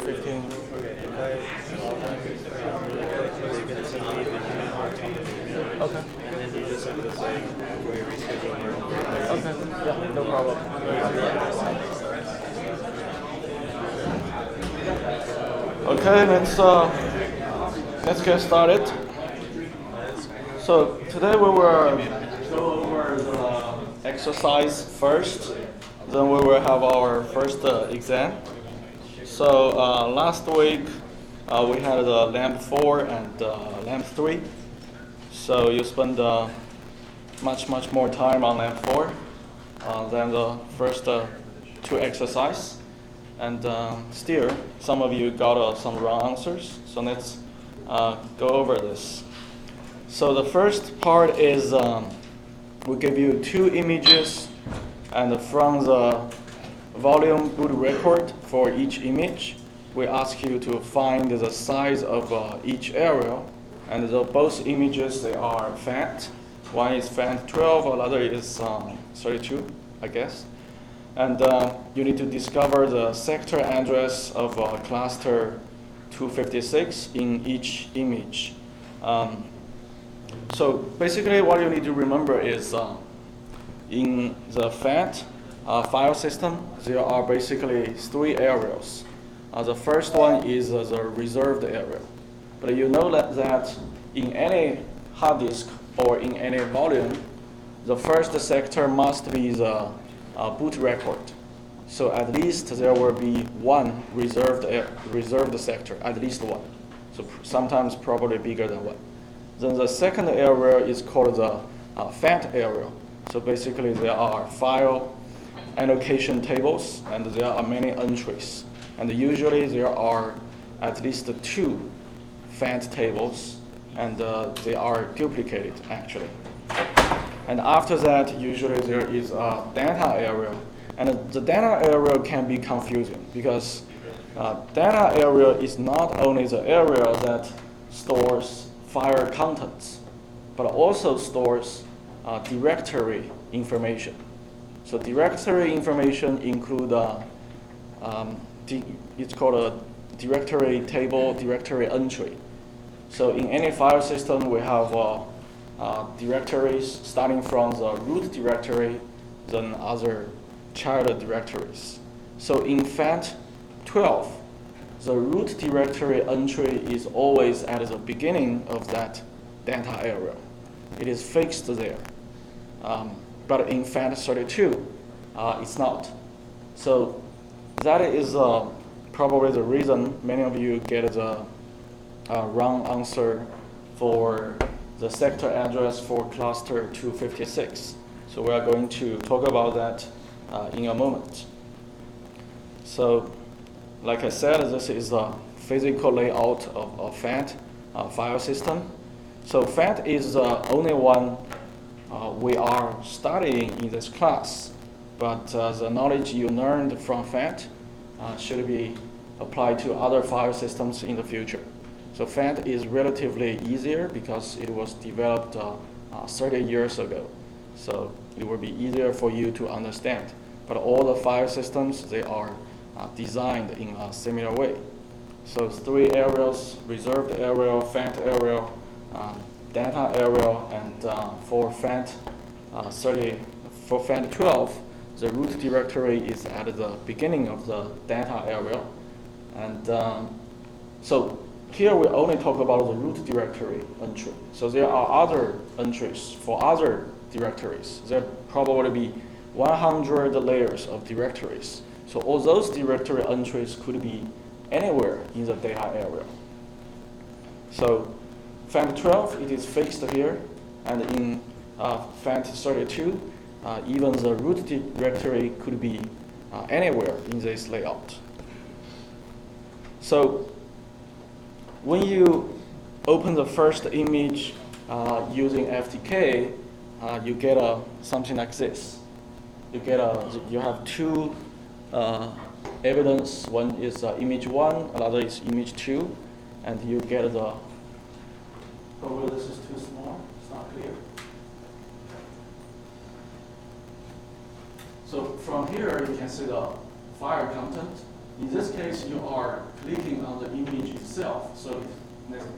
15. Okay. Okay. Yeah, no problem. Okay, let's get started. So today we will go over the exercise first, then we will have our first exam. So last week we had lamp 4 and lamp 3. So you spend much more time on lamp 4 than the first two exercise. And still, some of you got some wrong answers. So let's go over this. So the first part is we give you two images, and from the volume boot record for each image, we ask you to find the size of each area. And both images, they are FAT. One is FAT 12, another is 32, I guess. And you need to discover the sector address of cluster 256 in each image. So basically what you need to remember is in the FAT file system, there are basically three areas. The first one is the reserved area. But you know that in any hard disk or in any volume, the first sector must be the boot record. So at least there will be one reserved sector, at least one. So sometimes probably bigger than one. Then the second area is called the FAT area. So basically there are file allocation tables and there are many entries. And usually there are at least two FAT tables and they are duplicated actually. And after that, usually there is a data area. And the data area can be confusing because data area is not only the area that stores file contents, but also stores directory information. So directory information include, it's called a directory table, directory entry. So in any file system, we have directories starting from the root directory, then other child directories. So in FAT 12, the root directory entry is always at the beginning of that data area. It is fixed there. But in FAT 32, it's not. So that is probably the reason many of you get the wrong answer for the sector address for cluster 256. So we are going to talk about that in a moment. So like I said, this is the physical layout of a FAT file system. So FAT is the only one we are studying in this class, but the knowledge you learned from FAT should be applied to other file systems in the future. So FAT is relatively easier because it was developed 30 years ago. So it will be easier for you to understand. But all the file systems, they are designed in a similar way. So three areas: reserved area, FAT area, data area, and for FAT 12, the root directory is at the beginning of the data area. And so here we only talk about the root directory entry. So there are other entries for other directories. There probably be 100 layers of directories. So all those directory entries could be anywhere in the data area. So FAT 12, it is fixed here. And in FAT 32, even the root directory could be anywhere in this layout. So when you open the first image using FTK, you get something like this. You have two evidence. One is image 1, another is image 2, and you get the. Oh, this is too small. It's not clear. So from here you can see the file content. in this case, you are clicking on the image itself. So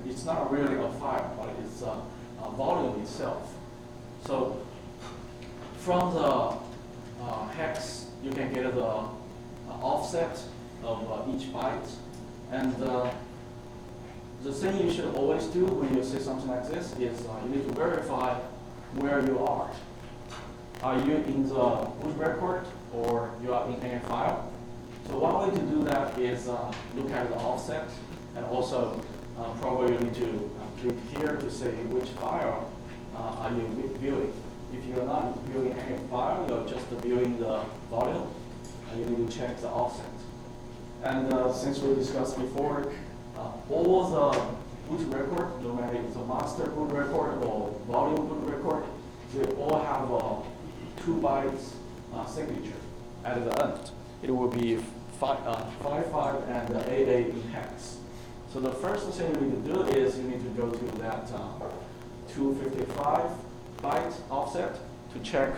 it's not really a file, but it's a volume itself. So from the hex, you can get the offset of each byte. And the thing you should always do when you see something like this is you need to verify where you are. Are you in the boot record or you are in any file? So one way to do that is look at the offset, and also probably you need to click here to say which file are you viewing. If you're not viewing any file, you're just viewing the volume, and you need to check the offset. And since we discussed before, all the boot record, no matter if it's a master boot record or volume boot record, they all have a 2 bytes signature at the end. It will be 55 and 88 in hex. So the first thing you need to do is you need to go to that 255 byte offset to check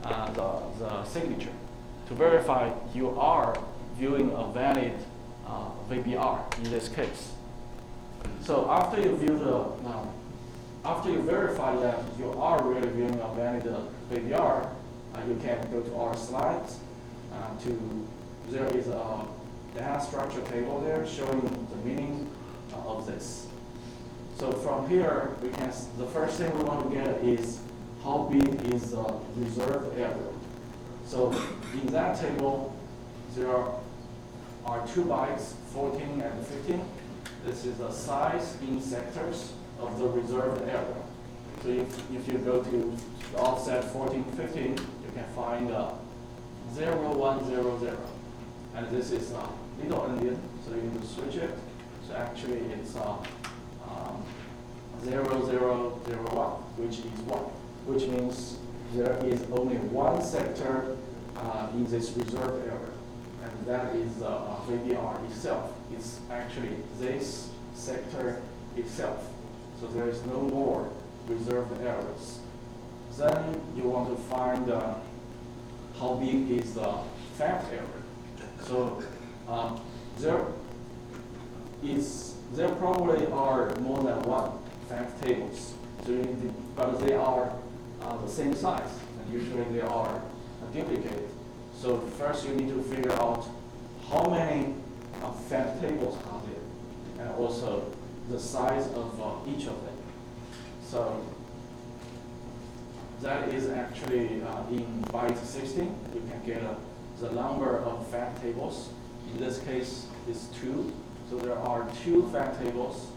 the signature, to verify you are viewing a valid VBR in this case. So after you view after you verify that you are really viewing a valid VBR, you can go to our slides. There is a data structure table there showing the meaning of this. So from here, the first thing we want to get is how big is the reserved area. So in that table, there are 2 bytes, 14 and 15. This is the size in sectors of the reserved area. So if you go to the offset 14, 15, you can find 0100. And this is little endian, so you need to switch it. So actually it's 0001, which is 1, which means there is only one sector in this reserved area. And that is the VBR itself. It's actually this sector itself. So there is no more reserved areas. Then you want to find how big is the fact area. So there probably are more than one fact tables. So but they are the same size, and usually they are duplicated. So first you need to figure out how many fact tables are there, and also the size of each of them. So that is actually in byte 16. You can get the number of fact tables. In this case, is 2. So there are 2 fact tables.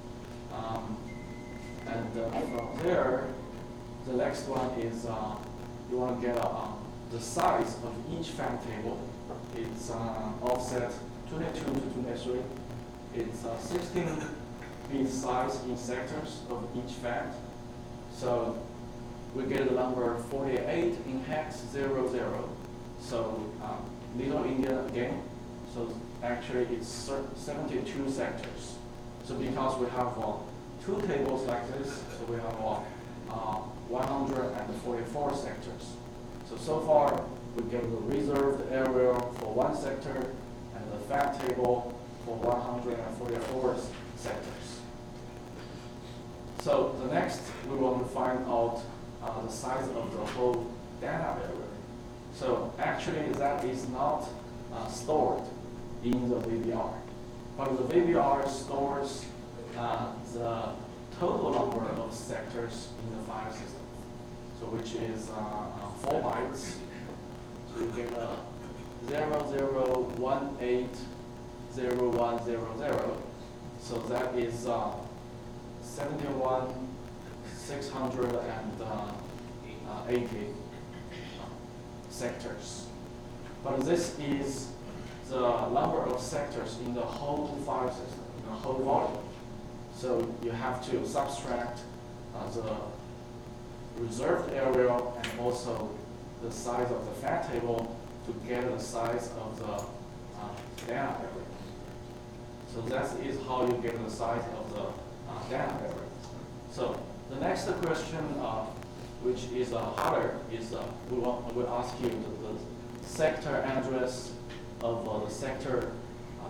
And from there, the next one is you want to get the size of each fact table. It's offset 22 to 23. It's 16-bit size in sectors of each fact. So we get the number 48 in hex 00. So little endian again. So actually it's 72 sectors. So because we have 2 tables like this, so we have 144 sectors. So far we get the reserved area for 1 sector and the fact table for 144 sectors. So the next we want to find out the size of the whole data area. So actually that is not stored in the VBR, but the VBR stores the total number of sectors in the file system, so which is 4 bytes. So you get 00180100. So that is 71,680 sectors. But this is the number of sectors in the whole file system, in the whole volume. So you have to subtract the reserved area and also the size of the fact table to get the size of the data area. So that is how you get the size of the data area. So the next question, which is harder, is we ask you the sector address of the sector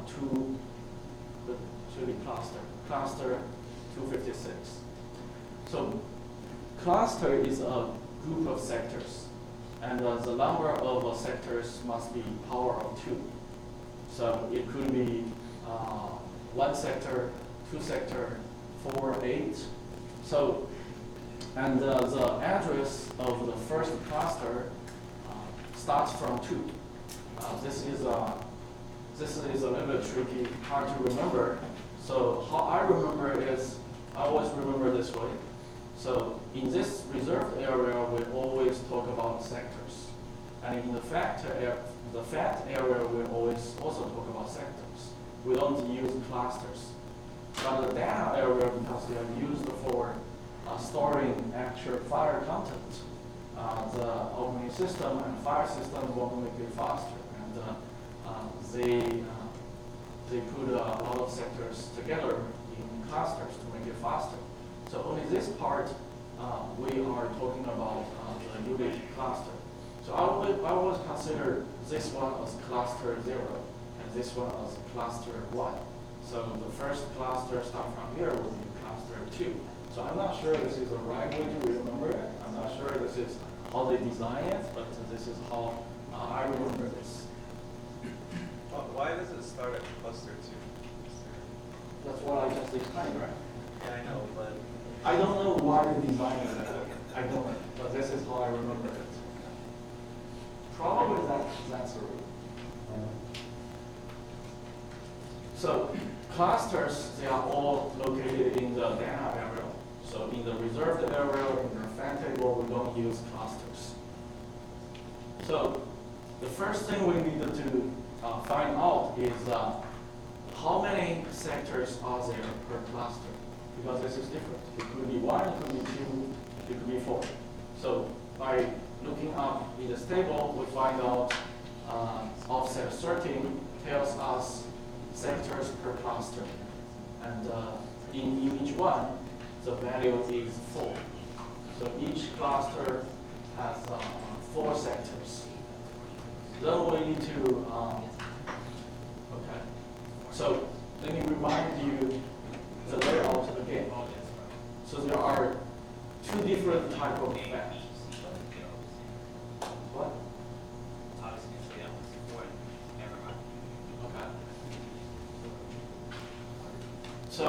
to the cluster 256. So cluster is a group of sectors, and the number of sectors must be power of 2. So it could be 1 sector, 2 sector, 4, 8. So, and the address of the first cluster starts from 2. This is a little bit tricky, hard to remember. So how I remember is, I always remember this way. So in this reserved area, we always talk about sectors. And in the fact area, we always also talk about sectors. We don't use clusters. But the data area, because they are used for storing actual file content, the operating system and file system will make it faster. And they put a lot of sectors together in clusters to make it faster. So only this part we are talking about the unit cluster. So I always consider this one as cluster 0 and this one as cluster 1. So the first cluster start from here will be cluster 2. So I'm not sure this is the right way to remember it. I'm not sure this is how they design it, but this is how I remember this. Why does it start at cluster 2? That's what I just explained, right? Yeah, I know, but I don't know why they designed it that way. I don't know, but this is how I remember it. Probably that's the reason. So clusters, they are all located in the data area. So in the reserved area, in the fan table, we don't use clusters. So the first thing we needed to find out is how many sectors are there per cluster, because this is different. It could be 1, it could be 2, it could be 4. So by looking up in this table, we find out offset 13 tells us sectors per cluster. And in each one, the value is 4. So each cluster has 4 sectors. Then we need to, okay. So let me remind you the layout again. So there are 2 different types of fans. What? Okay. So,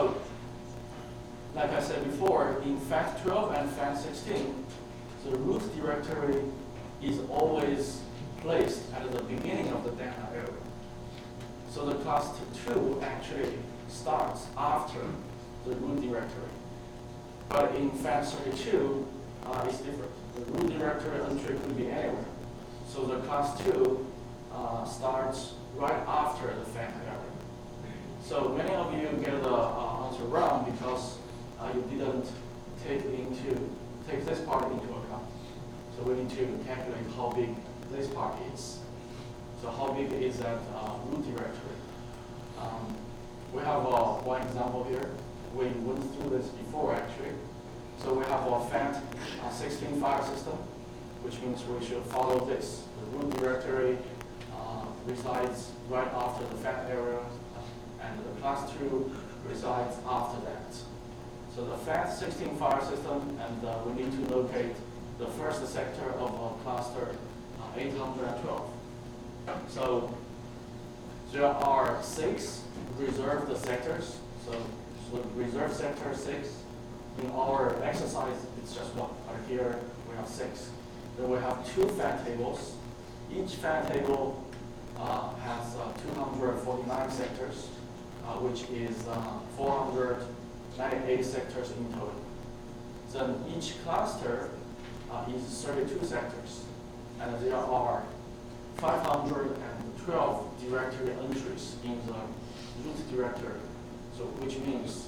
like I said before, in FAT12 and FAT16, the root directory is always placed at the beginning of the data area. So the cluster 2 actually starts after the root directory. But in FAT32, it's different. The root directory entry could be anywhere. So the class 2 starts right after the FAT area. So many of you get the answer wrong because you didn't take this part into account. So we need to calculate how big this part is. So how big is that root directory? We have one example here. We went through this before actually. So we have a FAT16 file system, which means we should follow this. The root directory resides right after the FAT area, and the class 2 resides after that. So the FAT16 file system, and we need to locate the first sector of our cluster 812. So there are 6 reserved sectors. So reserved sector 6. In our exercise, it's just 1. Right here, we have 6. Then we have 2 FAT tables. Each FAT table has 249 sectors, which is 498 sectors in total. Then each cluster is 32 sectors. And there are 512 directory entries in the root directory. So which means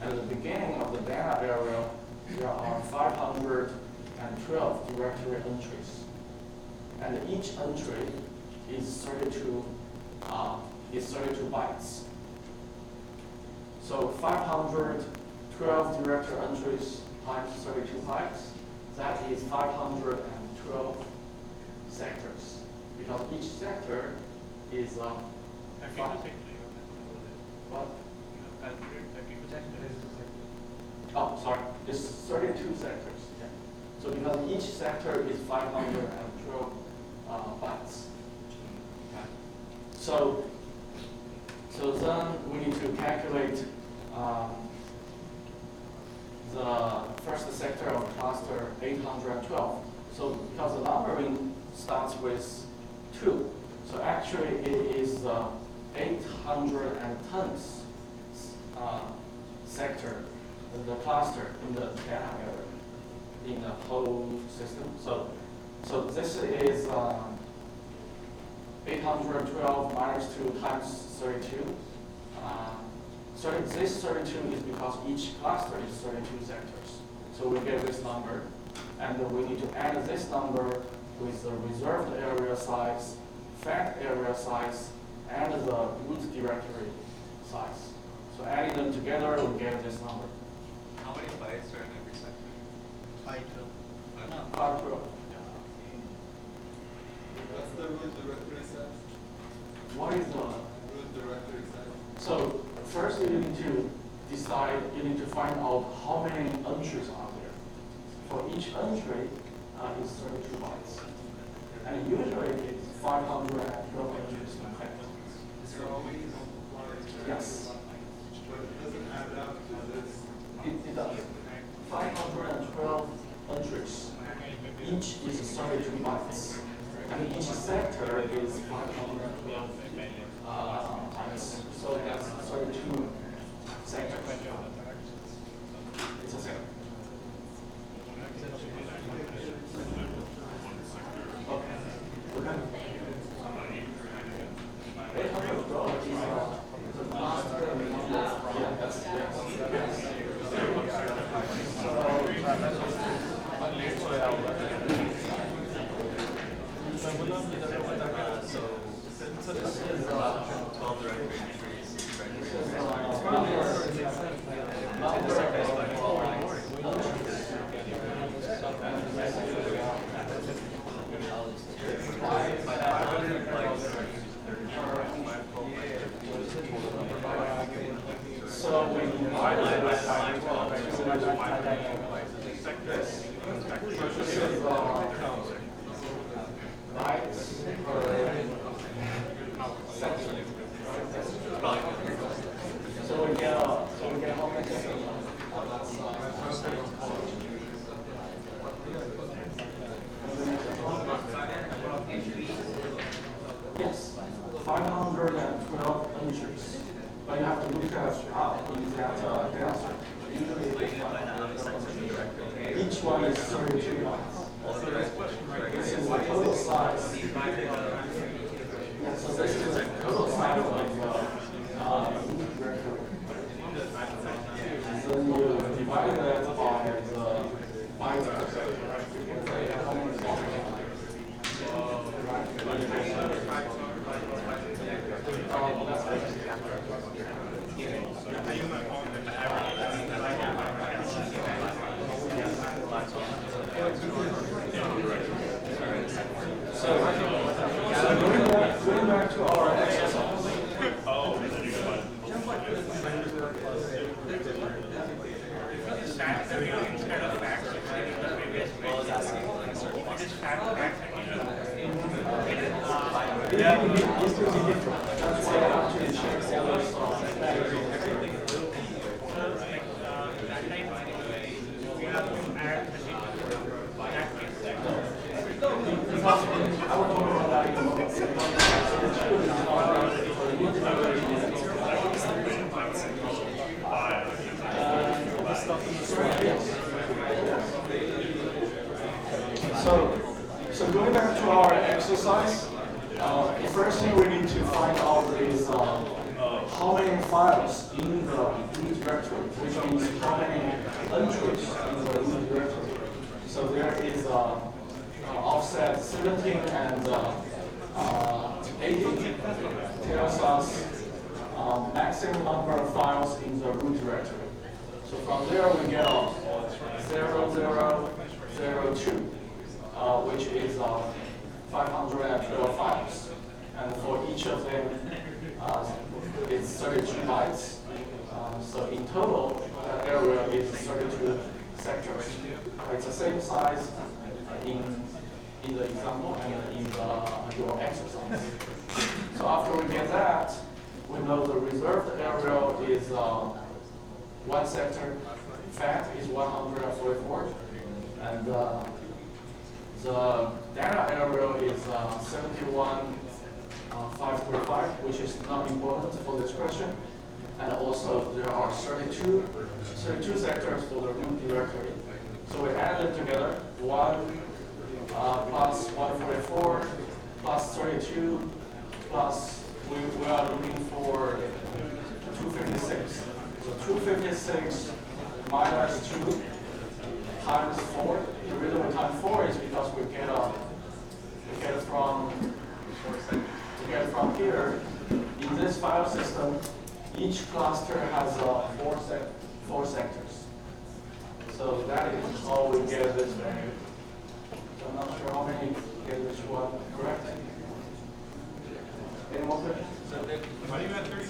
at the beginning of the data area, there are 512 directory entries. And each entry is 32 bytes. So 512 directory entries times 32 bytes, that is 512 sectors. Because each sector is What? Oh, sorry. It's 32 sectors. Yeah. So because each sector is 512 bytes. Okay. So then we need to calculate the first sector of cluster 812. So because the numbering starts with 2, so actually it is the 810th sector, the cluster in the data area in the whole system. So this is 812 minus 2 times 32. So this 32 is because each cluster is 32 sectors. So we get this number, and we need to add this number with the reserved area size, fact area size, and the root directory size. So adding them together, we get this number. How many bytes are in every sector? 512. What's the root directory size? What is the Root directory size. So first you need to decide, you need to find out how many entries are there. For each entry is 32 bytes. And usually it's 512 entries in fact. Is there always one? Yes. But it doesn't add up to this. It does. 512 entries. Each is 32 bytes. And each sector is 512 bytes. So that's 32 sectors. It's a sector. Okay. Okay. 812 is the last yeah, that's yes. So this is 12 directory entries. So we divide it by 512. Bytes per section. So we get how many sections? Yes, 512 entries. But you have to look at in that data set. Usually each one is 32 bytes. This is the total size. Yeah, so this is the total size of root directory. So you divide that by the bytes. Going back to our exercise. That's why I actually checked all those stuff. I will talk about that in a moment. So going back to our exercise, the first thing we need to find out is how many files in the root directory, which means how many entries in the root directory. So there is offset 17 and 80 tells us maximum number of files in the root directory. So from there we get 0002, which is 512 files. And for each of them, is 32 bytes. So in total, that area is 32 sectors. It's the same size in the example and in your exercise. So after we get that, we know the reserved area is one sector, fat is 144, and the data area is 71,535, which is not important for this question. And also there are 32 sectors for the root directory. So we add them together, 1 plus 144 plus 32 plus we are looking for 256. So 256 minus 2 times 4. The reason we times 4 is because we get from here. In this file system, each cluster has 4 sectors. So that is how we get this value. So I'm not sure how many get which one correct. Any more questions? So then, how do you have 32?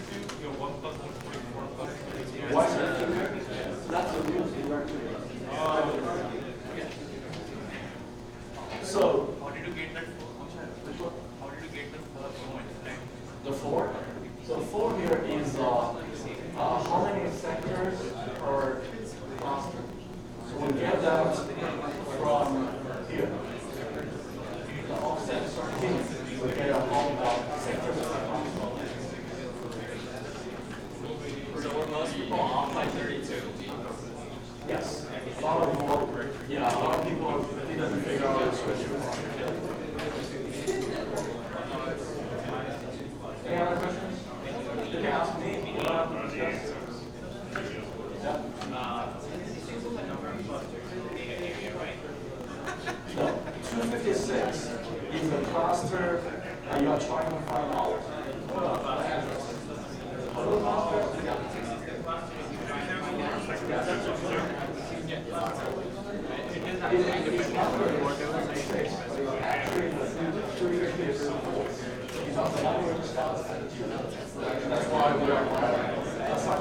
You have 1 plus 144 plus 32. Why is that? That's a root directory. So How did you get that 4? How did you get the 4 points? the 4. So 4 here is how many sectors per cluster. So we get that from here. The offset here. We get a whole sectors per cluster. So were most people off by 32? Yes. A lot of people didn't figure out the switch. Any other questions? You can ask me. Yes. Yeah. No, 256 is the cluster that you are trying to find out. The address. Total cluster? It's not very much of a mistake, but it's actually the 256 is not the number of spots. That's why we are that's not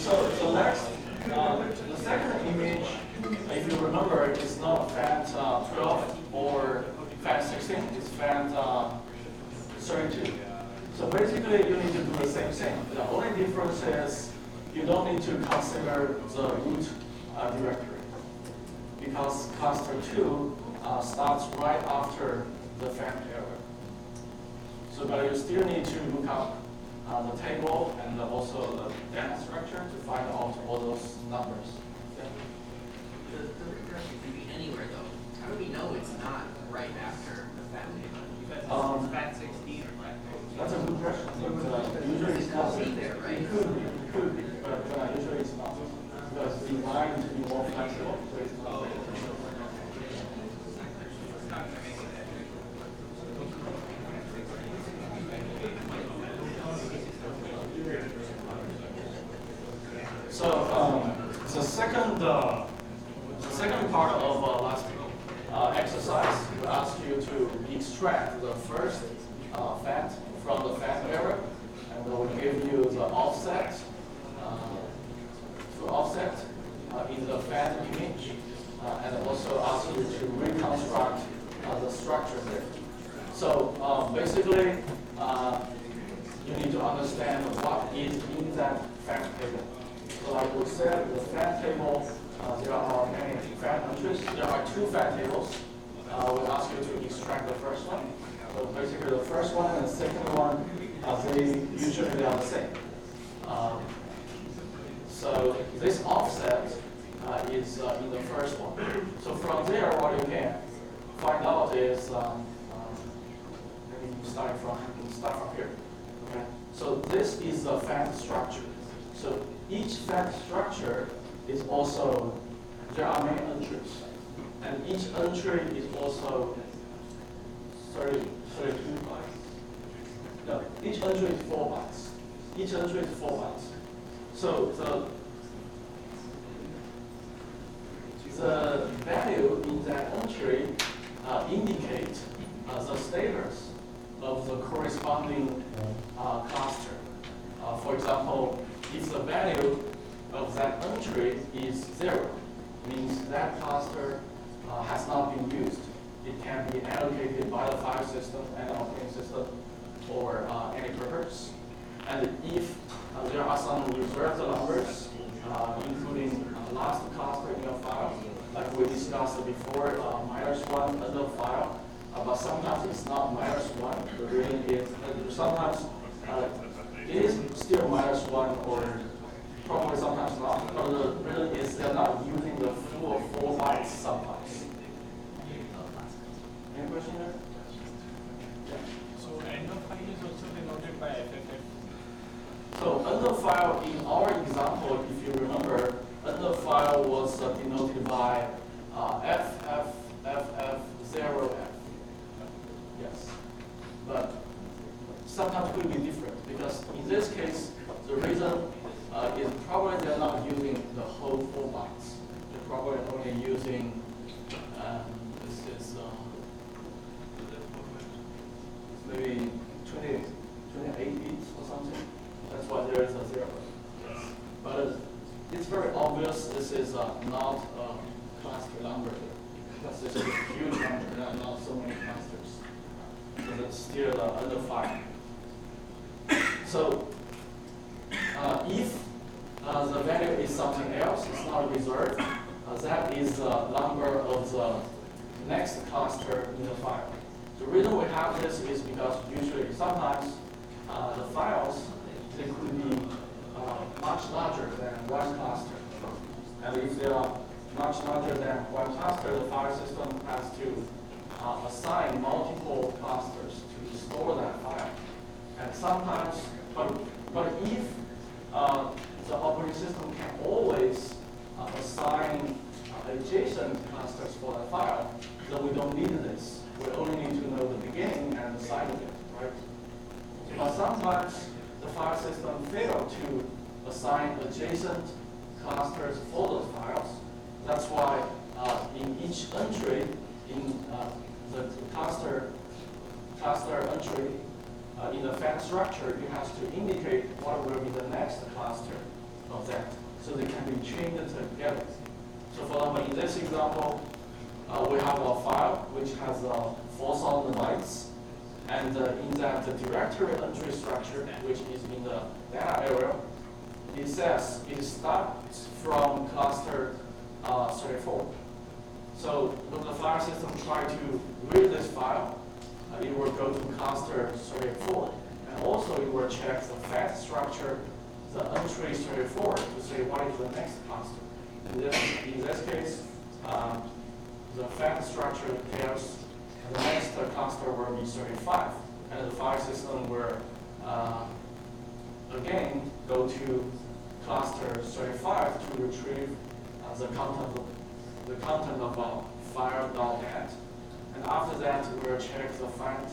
So next, the second image, if you remember, it's not FAT 12 or FAT 16, it's FAT 32. So basically, you need to do the same thing. The only difference is you don't need to consider the root directory because cluster 2 starts right after the FAT area. So, but you still need to look up the table and also the data structure to find out all those numbers. Yeah. The root directory can be anywhere though. How do we know it's not right after the family? Because it's FAT 16 or FAT 12. That's a good question. But, usually it's not. Be there, right? It could be, but usually it's not. Because the line to be more flexible, so it's not. So the second part of last exercise, we ask you to extract the first fact from the fact area, and we will give you the offset to offset in the fact image, and also ask you to reconstruct the structure there. So basically, you need to understand what is in that fact table. So like we said, the fact table, there are many fact entries. There are two fact tables. We'll ask you to extract the first one. So basically the first one and the second one, they are the same. So this offset is in the first one. So from there, what you can find out is, start from here. Okay. So this is the fact structure. So each fact structure is also, there are many entries. And each entry is also 32 bytes. No, each entry is 4 bytes. Each entry is 4 bytes. So the value in that entry indicate the status of the corresponding cluster. For example, if the value of that entry is 0, means that cluster has not been used. It can be allocated by the file system and the operating system for any purpose. And if there are some reserved numbers, including last cluster in your file, like we discussed before, -1 end of file, but sometimes it's not -1. The reason is sometimes it is still -1, or probably sometimes not. But the reason is they're not using the full 4 bytes sometimes. Any question there? Yeah. So end of file is also denoted by FFF. So end of file in our example, if you remember, end of file was denoted by FF0F. Yes. But sometimes it could be different, because in this case, the reason is probably they're not using the whole 4 bytes. They're probably only using, this is maybe 28 bits or something. That's why there is a 0. Yes. But it's very obvious this is not a cluster number here, because this is a huge number. There are not so many clusters. So it's still under 5. So if the value is something else, it's not reserved, that is the number of the next cluster in the file. The reason we have this is because usually sometimes the files, they could be much larger than one cluster. And if they are much larger than one cluster, the file system has to assign multiple clusters to store that file. And sometimes, but if the operating system can always assign adjacent clusters for the file, then we don't need this. We only need to know the beginning and the side of it, right? But sometimes the file system fails to assign adjacent clusters for those files. That's why in each entry, in the cluster entry, in the fact structure, you have to indicate what will be the next cluster of that, so they can be chained together. So for example, in this example, we have a file which has 4,000 bytes, and in that directory entry structure, which is in the data area, it says it starts from cluster 34. So when the file system tries to read this file, it will go to cluster 34, and also it will check the fact structure, the entry 34, to say what is the next cluster. In this case, the fact structure tells the next cluster will be 35, and the file system will again go to cluster 35 to retrieve the content of file.dat. And after that, we'll check the fact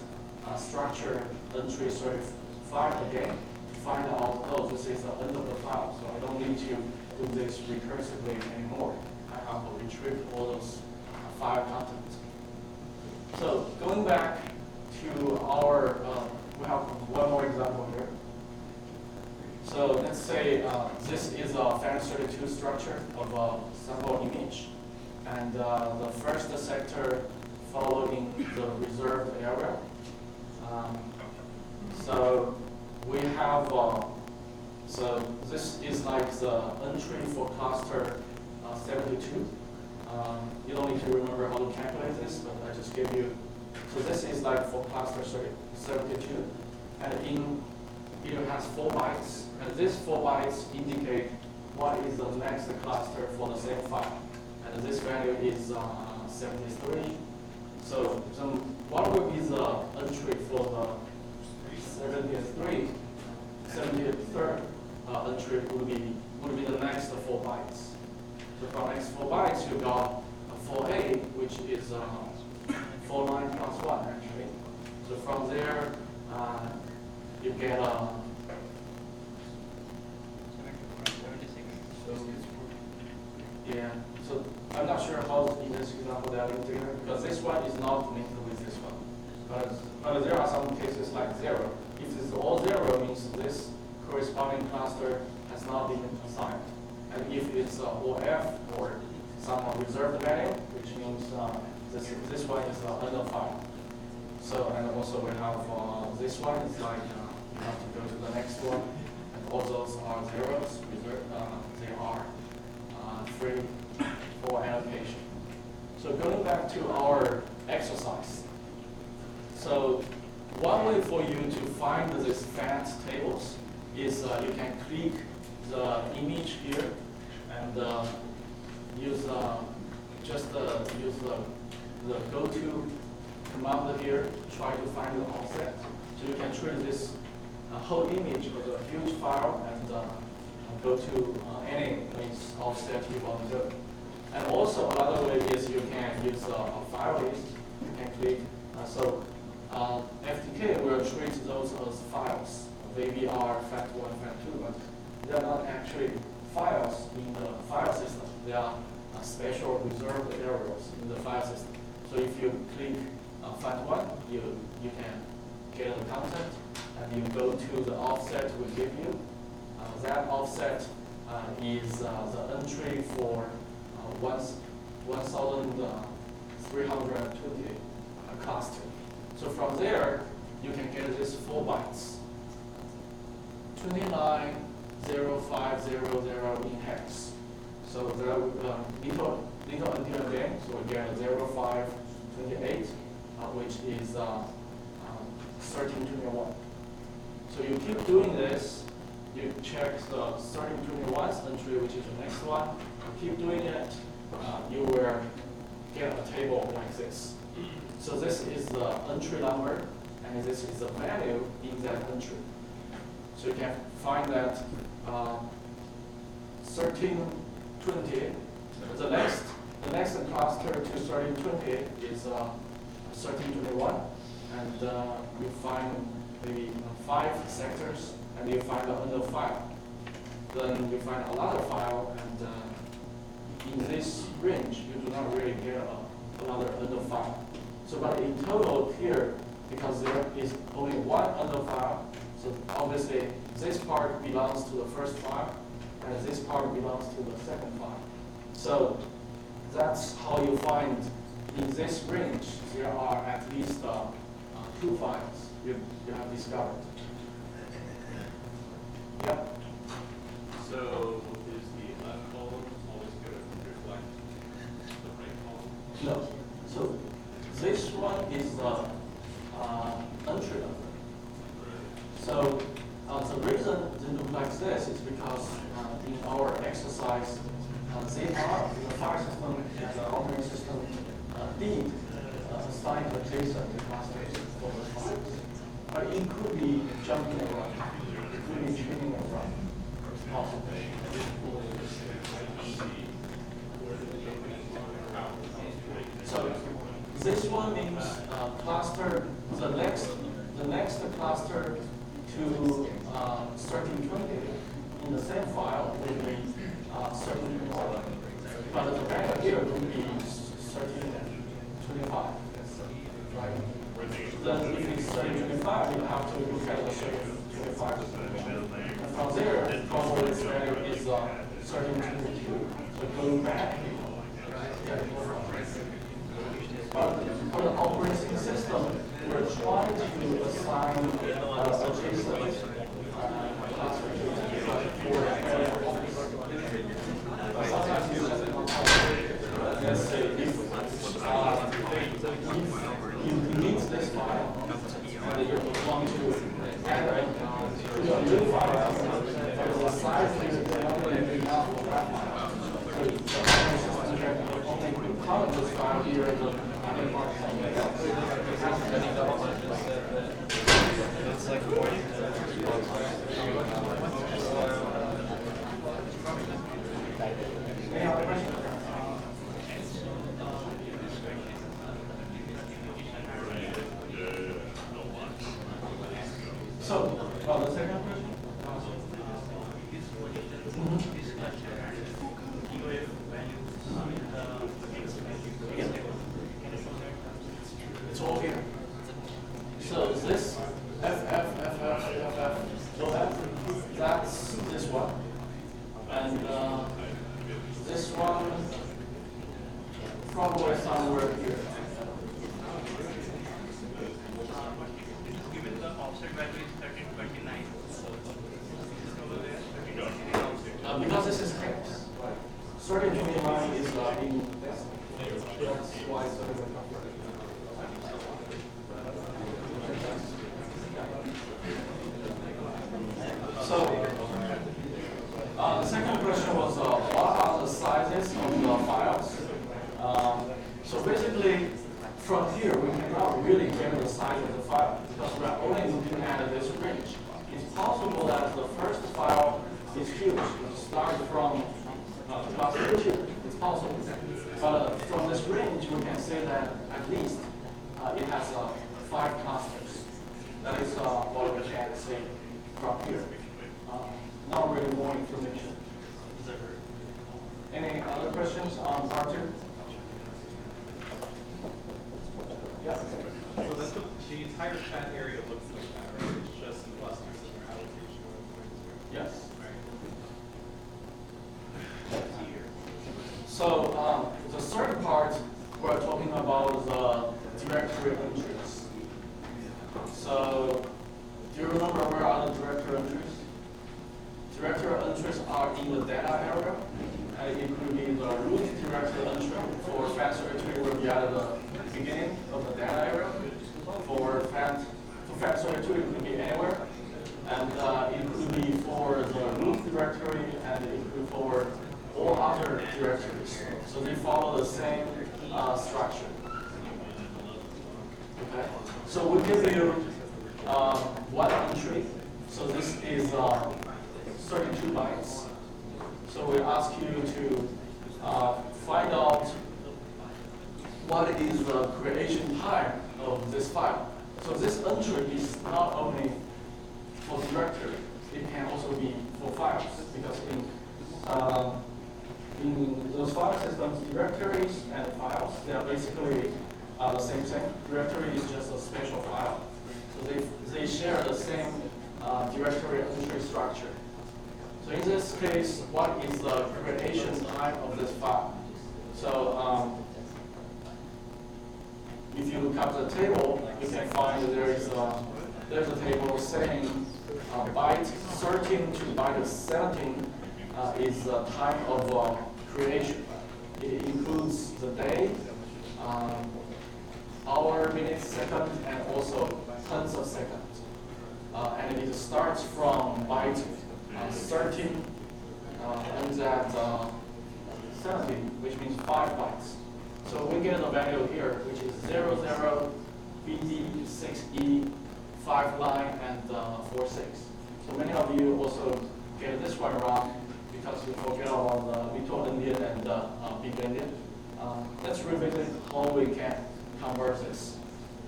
structure entry 35 again to find out, oh, this is the end of the file, so I don't need to do this recursively anymore. I have to retrieve all those file contents. So going back to our, we have one more example here. So let's say this is a FAN32 structure of a sample image, and the first sector following the reserved area. So we have, so this is like the entry for cluster 72. You don't need to remember how to calculate this, but I just give you, so this is like for cluster 72, and it has 4 bytes, and these 4 bytes indicate what is the next cluster for the same file, and this value is 73. So what will be the entry for the 73? 73rd entry would be the next 4 bytes. So from next 4 bytes, you got 4A, which is 49 plus 1 actually. So from there, you get yeah. So I'm not sure how in this example they are linked together, because this one is not linked with this one. But there are some cases like 0. If it's all 0, means this corresponding cluster has not been assigned. And if it's all F or some reserved value, which means this one is under file. So, and also we have this one, it's like you have to go to the next one, and all those are zeros, reserved, they are free for allocation. So going back to our exercise. So one way for you to find these FAT tables is you can click the image here and use use the go-to command here to try to find the offset. So you can treat this whole image as a huge file and go to any offset you want to do. And also another way is you can use a file list. You can click. FTK will treat those as files. Maybe are FAT1, FAT2, but they're not actually files in the file system. They are special reserved areas in the file system. So if you click FAT1, you can get the content, and you go to the offset we give you. That offset is the entry for 1,320 cluster. So from there, you can get this 4 bytes. 290500 in hex. So the little endian again, so we get 0528, which is 1321. So you keep doing this, you check the 1321's entry, which is the next one. You keep doing it, you will get a table like this. So this is the entry number, and this is the value in that entry. So you can find that 1320. The next cluster to 1320 is 1321, and you find maybe 5 sectors, and you find another file. Then you find another file, and in this range, you do not really get another file. So, but in total here, because there is only one under file, so obviously this part belongs to the first file, and this part belongs to the second file. So that's how you find in this range there are at least 2 files you have discovered. Yep. So is the left column always going to reflect the right column? No. So this one is the entry number. So the reason they look like this is because in our exercise, they are the file system and the operating system did assign adjacent clusters for the files. But it could be jumping around, it could be changing around, possibly. So this one means cluster, the next cluster to 1320 in the same file will be 13.1. But the value here will be 13.25. Right? Then if it's 13.25, you have to look at the 13.25. And from there, probably its value is 13.22. So going back, but for the operating system, we're trying to assign adjacent cluster sometimes you just let's say if you delete this file and you want to add it to a new file, but the size is not going to be enough for that file. So the system can only count this file here in the other part. It's like 40. Any other questions? So, the second question? It's all here. So this that's this one. And this one probably somewhere here. Given the offset value is 1329. Over there, Because this is hex. 1329 is in this. That's why it's so, the second question was what are the sizes of the files? So basically, from here we cannot really get the size of the file because we are only looking at this range. It's possible that the first file is huge. It starts from cluster 2. It's possible. But from this range, we can say that at least it has 5 clusters. That is what we can say from here. Not really more information. Any other questions on part 2? Yeah. So that's the entire chat area looks like that, right? It's just the clusters and their allocation of Yes. Right. So the third part, we're talking about the directory entries. So do you remember where are the directory entries? Directory entries are in the data area. It could be the root directory entry for FAT32 will be at the beginning of the data area. For FAT32 it could be anywhere. And it could be for the root directory and it could be for all other directories. So they follow the same structure. Okay. So we give you one entry. So this is 32 bytes. So we ask you to find out what is the creation time of this file. So this entry is not only for directory, it can also be for files because in those file systems, directories and files, they are basically the same thing. Directory is just a special file. So they share the same directory entry structure. So in this case, what is the creation time of this file? So if you look up the table, you can find that there's a table saying byte 13 to byte 17 is the time of creation. It includes the day, hour, minute, second, and also tenths of seconds. And it starts from byte 13 ends at 17, which means 5 bytes. So we get a value here, which is 00, BD, 6E, 5 line, and 46. So many of you also get this one wrong because you forget about the little endian and big endian. Let's revisit how we can convert this.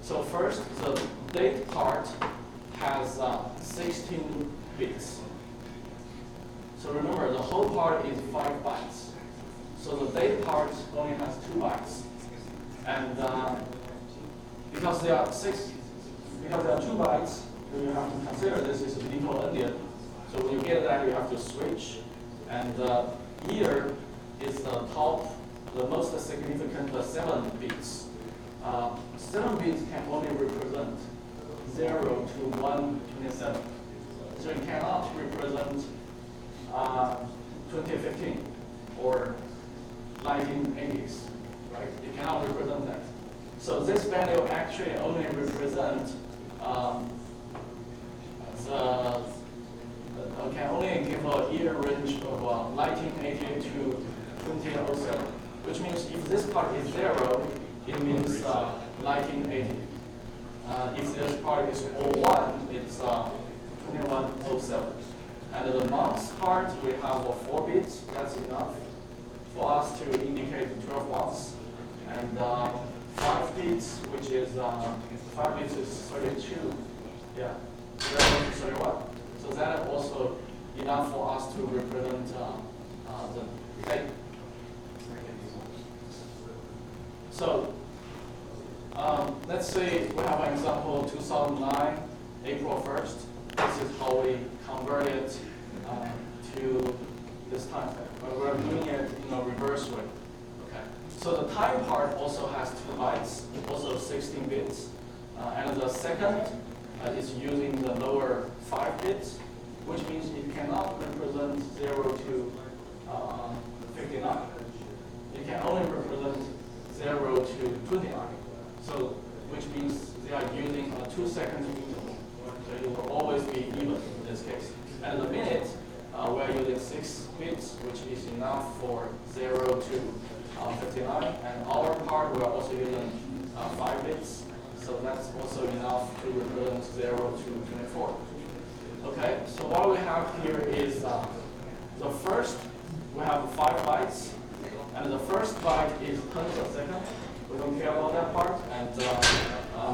So first, the date part has 16 bits. whole part is 5 bytes. So the date part only has 2 bytes. And because there are 2 bytes, you have to consider this is a little endian. So when you get that, you have to switch. And here is the top, the most significant 7 bits. 7 bits can only represent 0 to 127. So you cannot represent 2015 or 1980s, right? You cannot represent that. So this value actually only represents can only give a year range of 1988 to 2007, which means if this part is 0, it means 1980. If this part is 01, it's 2107. And the months part, we have 4 bits. That's enough for us to indicate 12 months. And 5 bits, which is 5 bits is 32. Yeah, 0 to 31. So that also enough for us to represent the date. So let's say we have an example 2009, April 1st. This is how we convert it to this time frame. But we're doing it in a reverse way. Okay. So the time part also has 2 bytes, also 16 bits. And the second is using the lower 5 bits, which means it cannot represent 0 to 59. It can only represent 0 to 29. So, which means they are using a 2-second interval. So it will always be even in this case. And the minute, we are using 6 bits, which is enough for 0 to 59. And our part, we are also using 5 bits. So that's also enough to represent 0 to 24. Okay, so what we have here is the first, we have 5 bytes. And the first byte is tens of seconds. We don't care about that part. And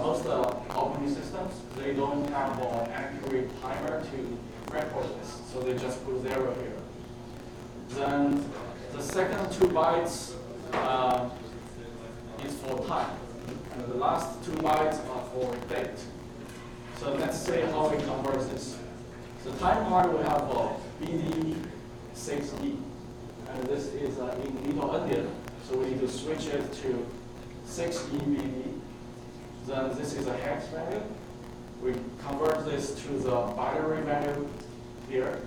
most operating systems, they don't have an accurate timer to record this. So they just put 0 here. Then the second 2 bytes is for time. And the last 2 bytes are for date. So let's say how we convert this. So time part we have BD6E. And this is in little endian. So we need to switch it to 6EBD. Then this is a hex value. We convert this to the binary value here.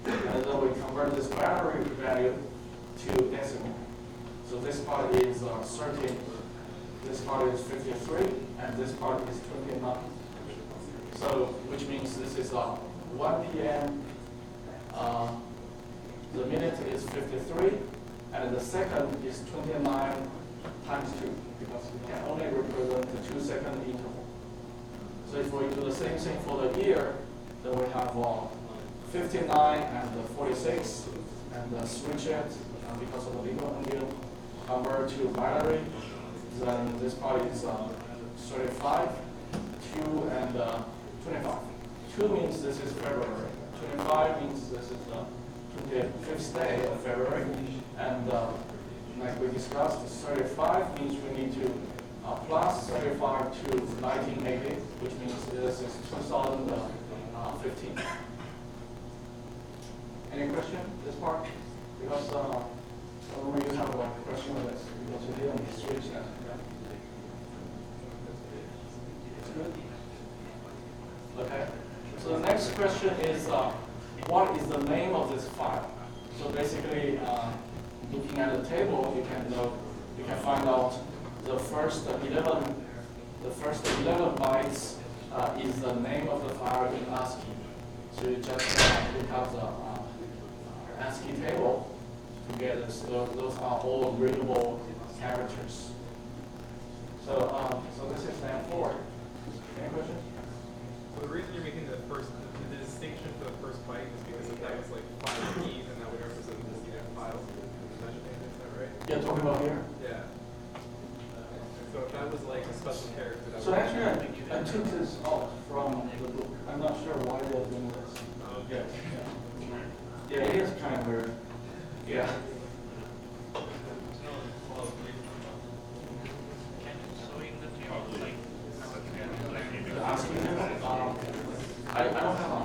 And then we convert this binary value to decimal. So this part is 13. This part is 53, and this part is 29. So, which means this is 1 p.m. The minute is 53, and the second is 29 times 2, because we can only represent the 2-second interval. So if we do the same thing for the year, then we have 59 and 46, and switch it because of the legal endian, convert to binary. Then this part is 35, 2, and 25. 2 means this is February. 25 means this is the 25th day of February. And like we discussed, 35 means we need to plus 35 to 1980, which means this is 2015. Any question this part? Because normally you have a question on this, because you didn't switch that. Good. Okay. So the next question is, what is the name of this file? So basically, looking at the table, you can find out the first 11 bytes is the name of the file in ASCII. So you just look up the ASCII table to get this. Those are all readable characters. So this is stand 4. Any questions? So the reason you're making the distinction for the first byte is because if that was like 5 keys, and that would represent the files. Is that right? Yeah, talking about here. Yeah. So if that was like a special character, that So would actually, I took this out from the book. I'm not sure why they're doing this. Okay. Yeah. Yeah, it is kind of weird. Yeah. I don't have an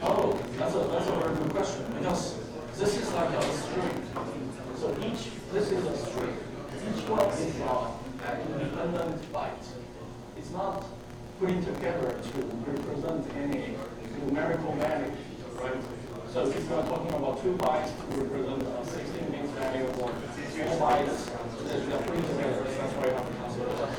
Oh, that's a very good question, because this is like a string. So this is a string. Each one is an independent byte. It's not putting together to represent any numerical value, right? So if we're talking about 2 bytes to represent a 16 bit value or 4 bytes, they're putting together. That's why you have to consider that.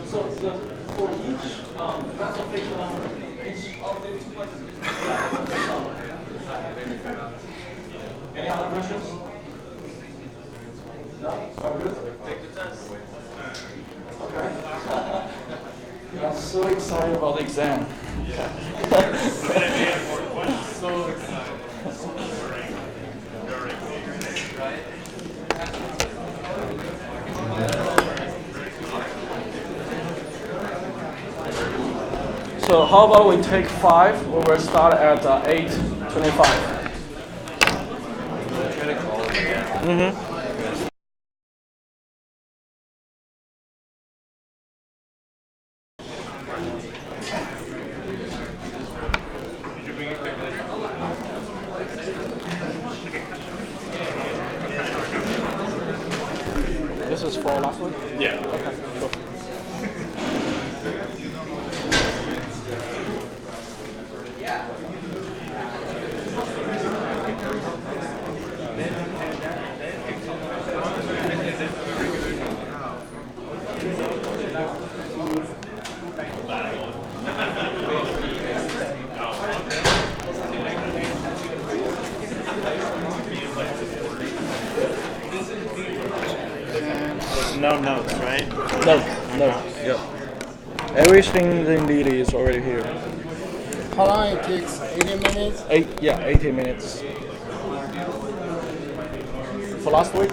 So for each that's a fixed number. Any other questions? No? All good? Take the test. Okay. I'm so excited about the exam. So excited. So how about we take 5, we will start at 8:25. This is for last week? Yeah. Okay, cool. No notes, right? No. Yep. Everything they need is already here. How long it takes? 80 minutes? 80 minutes. For last week?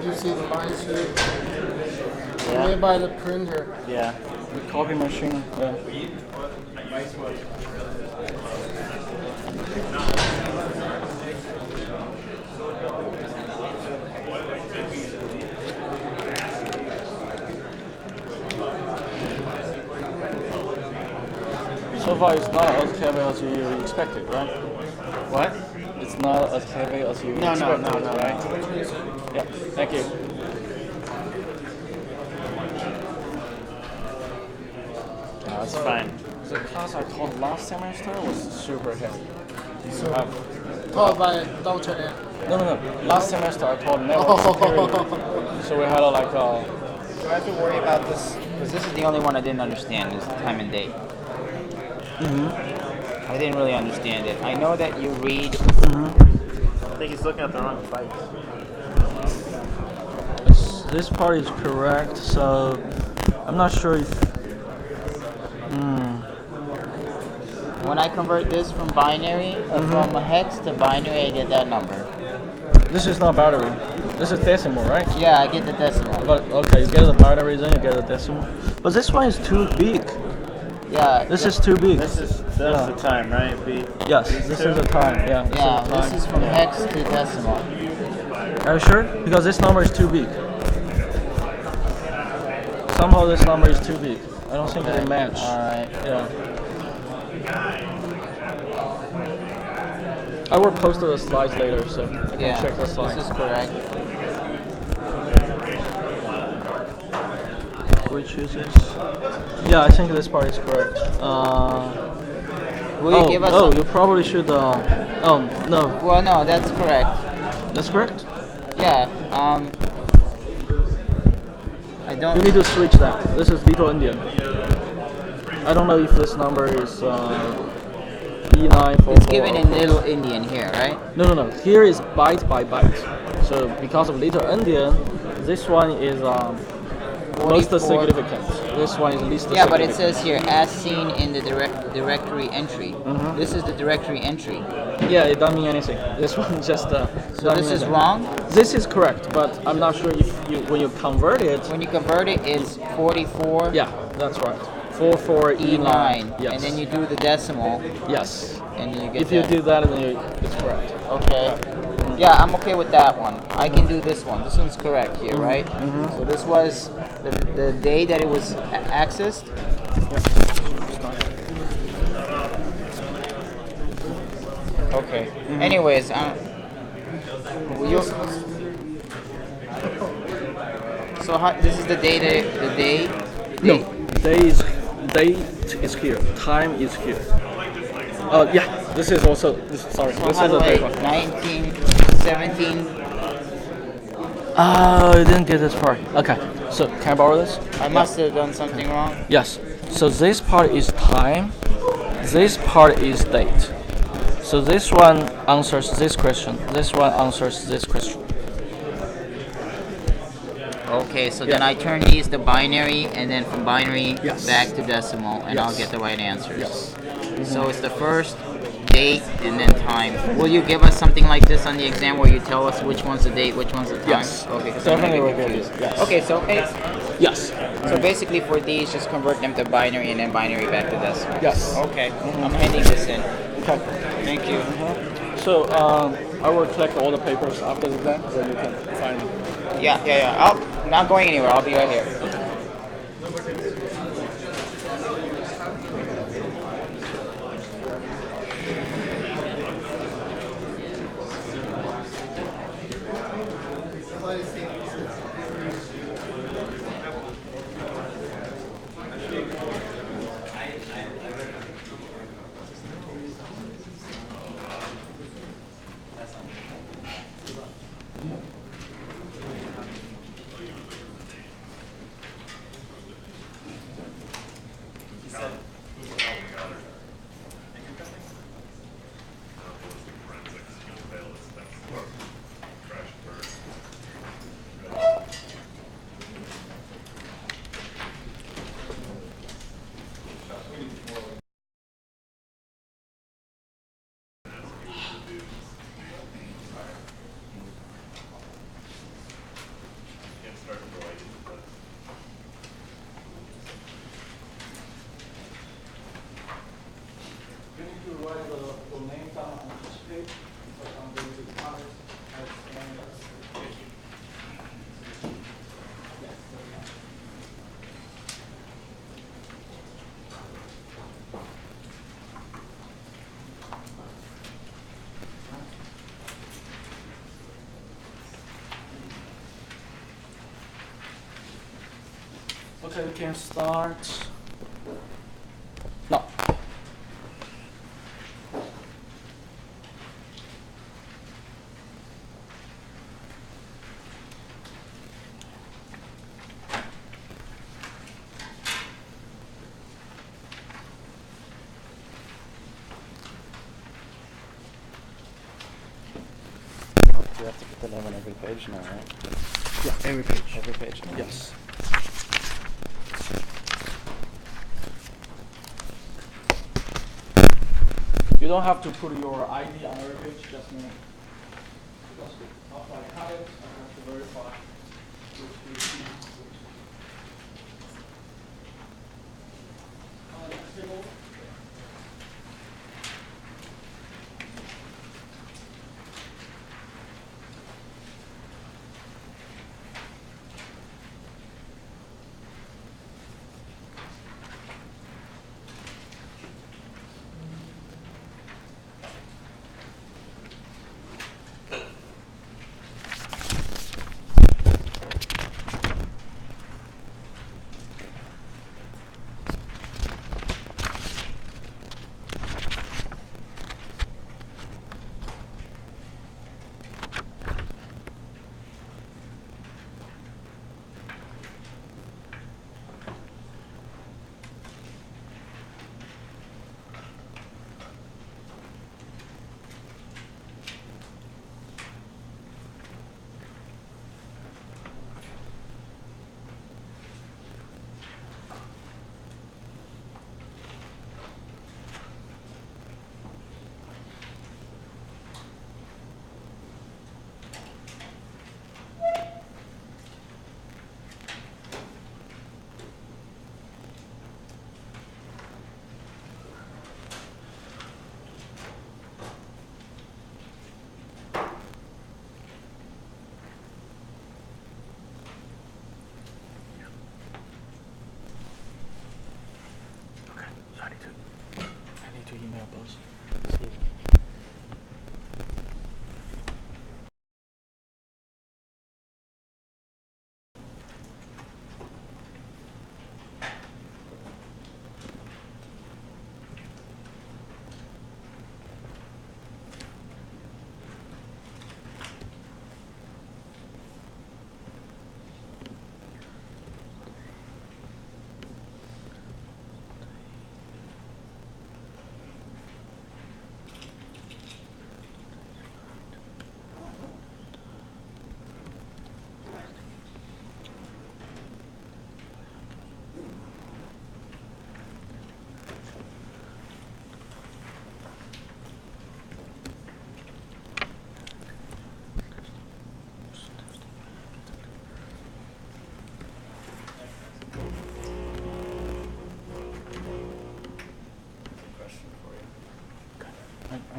You see the lines here? Made by the printer. Yeah. The copy machine. Yeah. So far, it's not as heavy as you expected, right? What? It's not as heavy as you expected, right? Yeah, thank you. No, it's fine. The class I taught last semester was super heavy. So, taught by Dr. N. No. Last semester I taught network security. So we had Do I have to worry about this? Because this is the only one I didn't understand, is the time and date. I didn't really understand it. I know that you read. I think he's looking at the wrong fight. This part is correct, so I'm not sure if. When I convert this from binary, from a hex to binary, I get that number. This is not battery. This is decimal, right? Yeah, I get the decimal. But okay, you get the binary, then you get the decimal. But this one is too big. Yeah. This is too big. That's the time, right? Yes, this is the time. Yeah. Yeah, is the time. this is from hex to decimal. Are you sure? Because this number is too big. Somehow this number is too big. I don't think they match. Alright. Yeah. I will post the slides later, so you can Yeah, check the slides. this is correct. Which is this? Yeah, I think this part is correct. Will you give us some? You probably should. No. Well, no, that's correct. That's correct? Yeah. I You don't. need to switch that. This is Little Endian. I don't know if this number is E944. It's given in Little Indian here, right? No. Here is byte by byte. So because of Little Endian, this one is most 44. significant. This one is least Yeah, significant. but it says here, as seen in the directory entry. This is the directory entry. Yeah, it doesn't mean anything. This one just. So this is wrong? This is correct, but I'm not sure if when you convert it. When you convert it, it's 44 Yeah, that's right. 44E9. Yes. And then you do the decimal, Yes. and you get If you that. do that, then it's correct. Okay. Yeah, I'm okay with that one. I can do this one. This one's correct here, right? So this was the day that it was accessed. Okay. Anyways, so this is the day. No, date is here. Time is here. Yeah. This is also. Sorry. So This how is do a I? big one. 1917. I didn't get this part. Okay. So can I borrow this? I must have done something wrong. Yes. So this part is time. This part is date. So this one answers this question. This one answers this question. Okay, so then I turn these to binary, and then from binary Yes. back to decimal, and I'll Yes. get the right answers. Yes. So it's the first, date, and then time. Will you give us something like this on the exam where you tell us which one's the date, which one's the time? Yes. Okay, because I'm Definitely gonna will get give confused. you. Yes. Okay, so Yes. so basically for these, just convert them to binary and then binary back to decimal. Yes. Okay, I'm handing this in. Okay. Thank you. So I will collect all the papers after the exam, so you can find them. Yeah. I'm not going anywhere. I'll be right here. You need to write the name down on each page, so I'm going to count it as Okay, we can start. No. You have to put the name on every page now, right? Yeah, every page. Every page. Yes. You don't have to put your ID on every page, just me. Because after I cut it, I have to verify which page. Next table.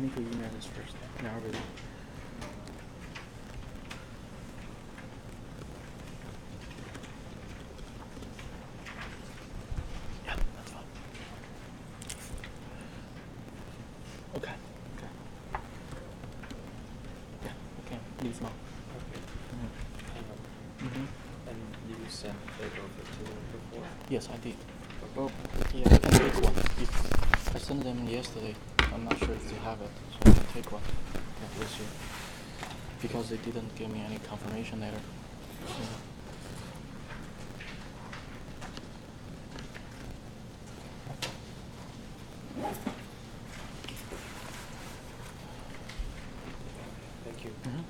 need to email this first. No, really. Yeah, that's fine. Okay. Okay. Yeah. Okay. Please now. Okay. Mm-hmm. And you sent it over to them before? Yes, I did. Well, yeah, I can take one. If I sent them yesterday. I'm not sure if they have it, so I can take one. Okay, with you. Because they didn't give me any confirmation letter. Yeah. Thank you. Mm-hmm.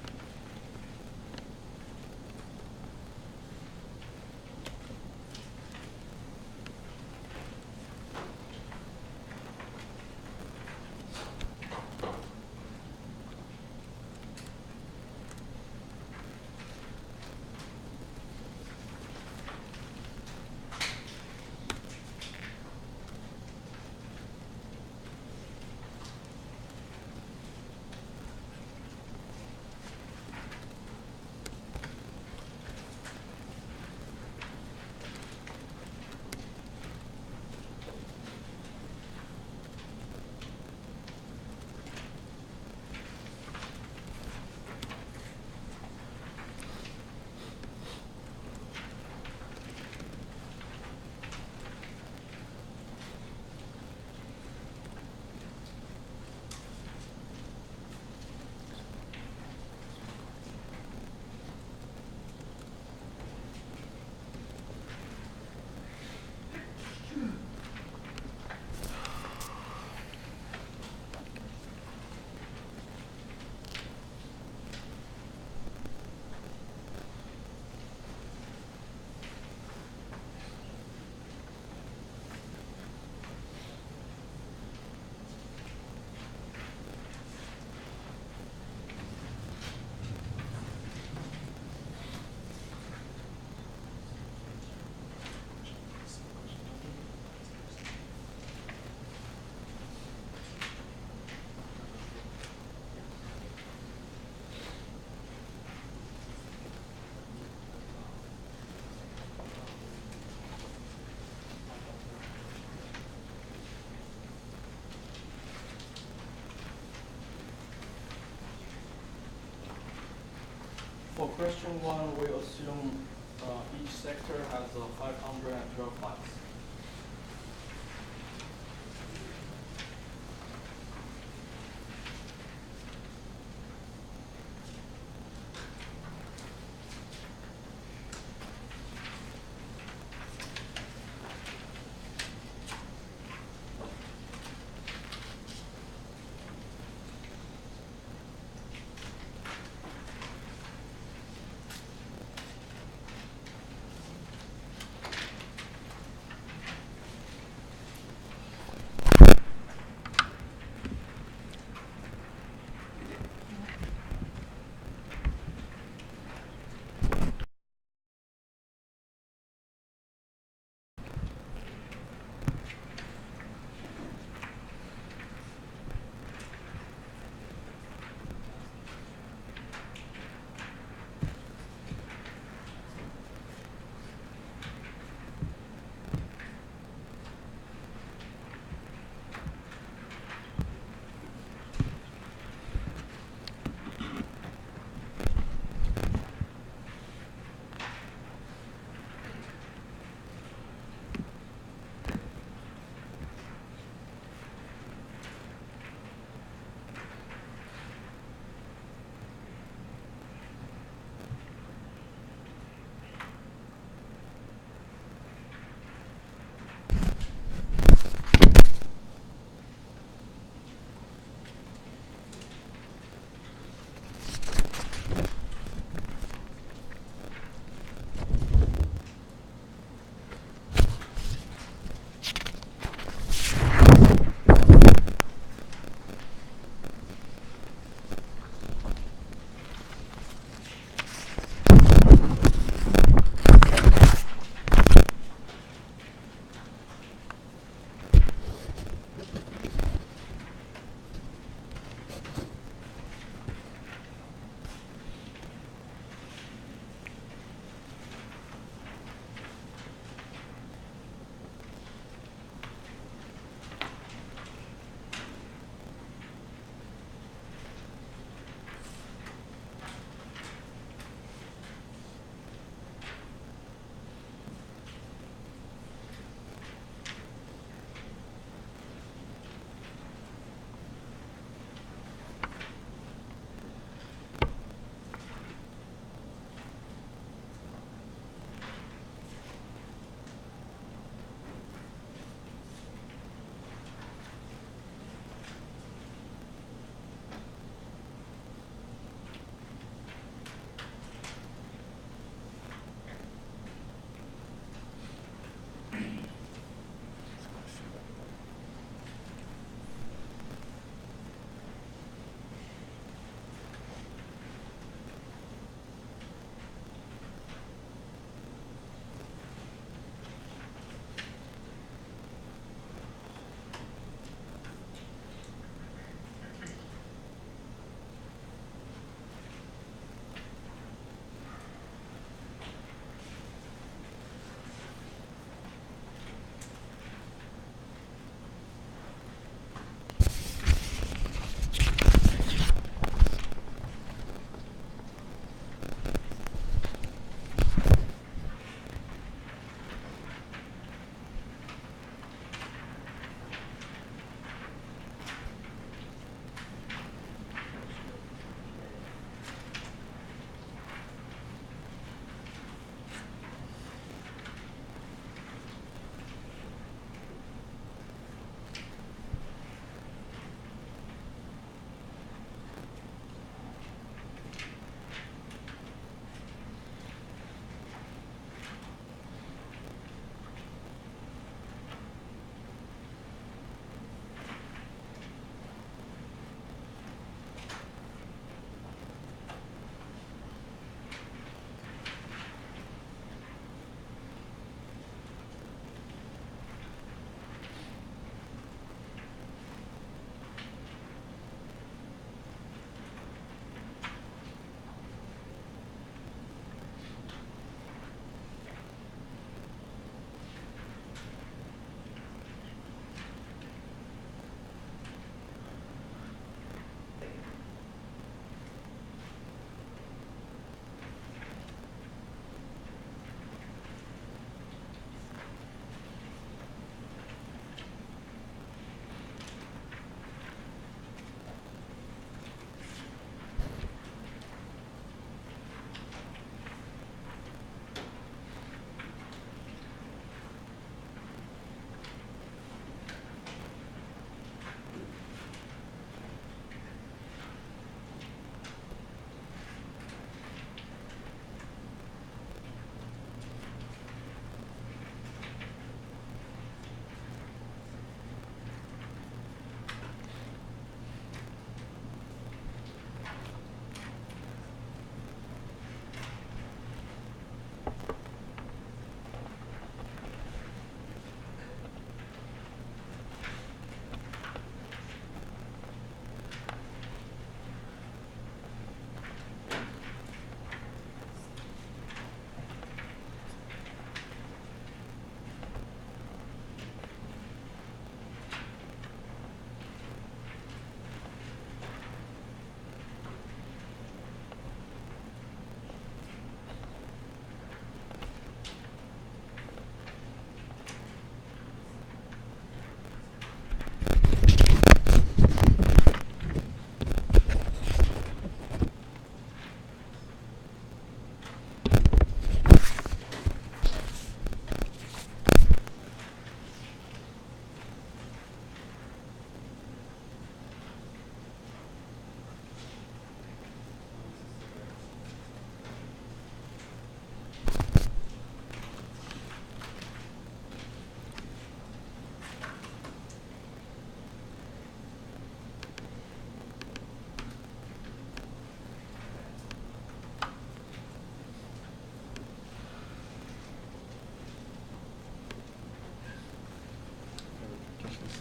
For question 1, we assume each sector has 512 files.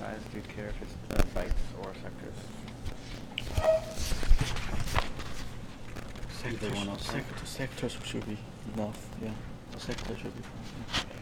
size? Do you care if it's bytes or sectors? Either one of them. Sectors should be enough. Yeah, sector should be fine. Yeah.